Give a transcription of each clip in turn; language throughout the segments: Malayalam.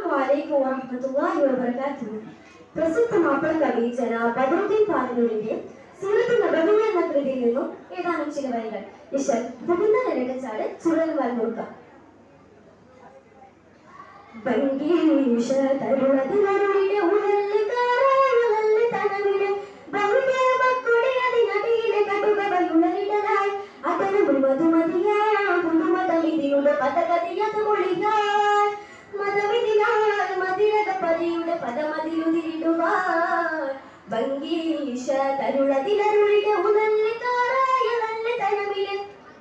അസ്സലാമു വറഹ്മത്തുള്ളാഹി വബറകാതുഹു. പ്രസിദ്ധ മാപ്പിള കവി ജനാബ് ബദറുദ്ദീൻ പാനൂരിന്റെ സൂറത്ത് നബവിയ എന്ന കൃതിയിൽ നിന്നും ഏതാനും ചില വരികൾ. ഇശൽ പുകുന്ന നിരകച്ചാട് ചുഴൽ വന്നോക്ക ബംഗീഷ തരുണതിലരുളിലെ ഉഴല് കാറായലല് തനവിലെ ബഹുജയ മക്കുടെ അതിനടിയിലെ കടുകവയുളരിടലായി അതനും മധുമതിയാ പുതുമതമിതിയുടെ പദഗതിയത് മൊഴിയായി മതമിതിയാൽ മതിരകപതിയുടെ പദമതിലുതിരിടുവാൻ ബംഗീഷ തരുണതിലരുളിലെ ഉഴല് കാറായലല് തനവിലെ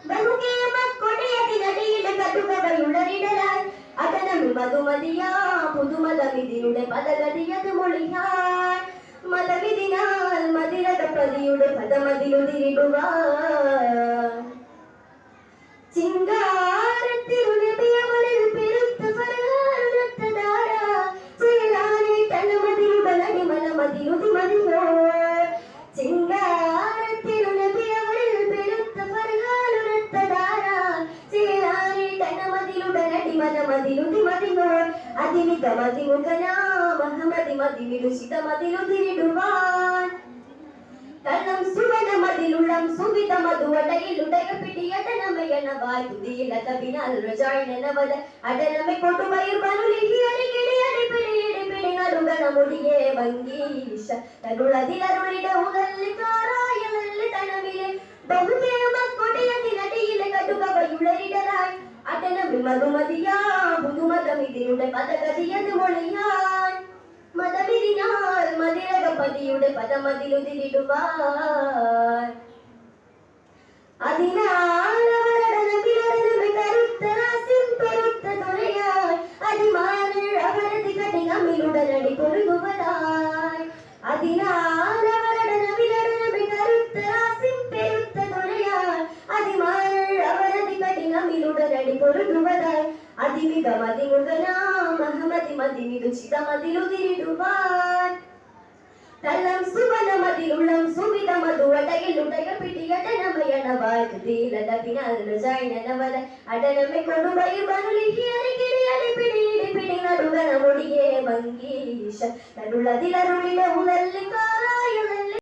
ബഹുജയ മക്കുടെ അതിനടിയിലെ കടുകവയുളരിടലായി അതനം മധുമതിയാ പുതുമതമിതിയുടെ പദഗതിയത് മൊഴിയാൻ മതമിതിനാൽ മതിരകപതിയുടെ പദമതിലുതിരിടുവാൻ ചിങ്കാരത്തിരുളിയവളിൽ പെരുത്ത ഫർഹാനുരത്തദാര ചേരാനെ തനമതിലുടലടി മലമതിലുതിമതിയോ ചിങ്കാരത്തിരുളിയവളിൽ പെരുത്ത ഫർഹാനുരത്തദാര ചേരാനെ തനമതിലുടലടി മലമതിലുതിമതിയോ അതിനികമതിമുഖനാ മഹമതി മതിമിരുചിതമതിലുതിരിടുവാൻ കള്ളം സുവനമതിലുള്ളം സുവിധ മധുവടയിലുടയ പിടിയടനമയണവായി തുതിയിലത ബിനാൽ റജായിനവദ അടനമെ കൊടുവയർ ബനുലിഹി അരികിടി അരിപിടിയിടി പിടി നടുഗണമുടിയേ ഭംഗീഷ തരുളതിലരുളിട ഉദല്ലി കാറായലല്ലി തനവിലെ ബഹുജയ മക്കൊടിയതിനടിയിലെ കടുകവയുളരിടലായി അടനമെ മധുമതിയാ പുതുമതമിതിയുടെ പദഗതിയത് മൊഴിയാൻ മതമിതിനാൽ മതിരകപതിയുടെ പദമതിലുതിരിടുവാൻ അതിനാൽ അവരടനമിലടനമെ കരുത്തരാസിൻ പെരുത്ത തുറയായി അതിമാനൾ അവരതി കഠിനമിലുടനടി പൊരുകുവതായി അതിനാൽ അവരടനമിലടനമെ കരുത്തരാസിൻ പെരുത്ത തുറയായി അതിമാനൾ അവരതി കഠിനമിലുടനടി പൊരുകുവതായി അതിമിക മതിമുഖനാ മഹമതി മതിമിരുചിതമതിലുതിരിടുവാൻ തലം സുവനമതിലുള്ളം സുവിധ മധുവടയിലുടയ പിടിയടനമയണവായി തുതിയിലത ബിനാൽ റജായിനവദ അടനമെ കൊടുവയർ ബനുലിഹി അരികിടി അരിപിടിയിടി പിടി നടുഗണമുടിയേ ഭംഗീഷ തരുളതിലരുളിലെ ഉഴല്ലിക്കാ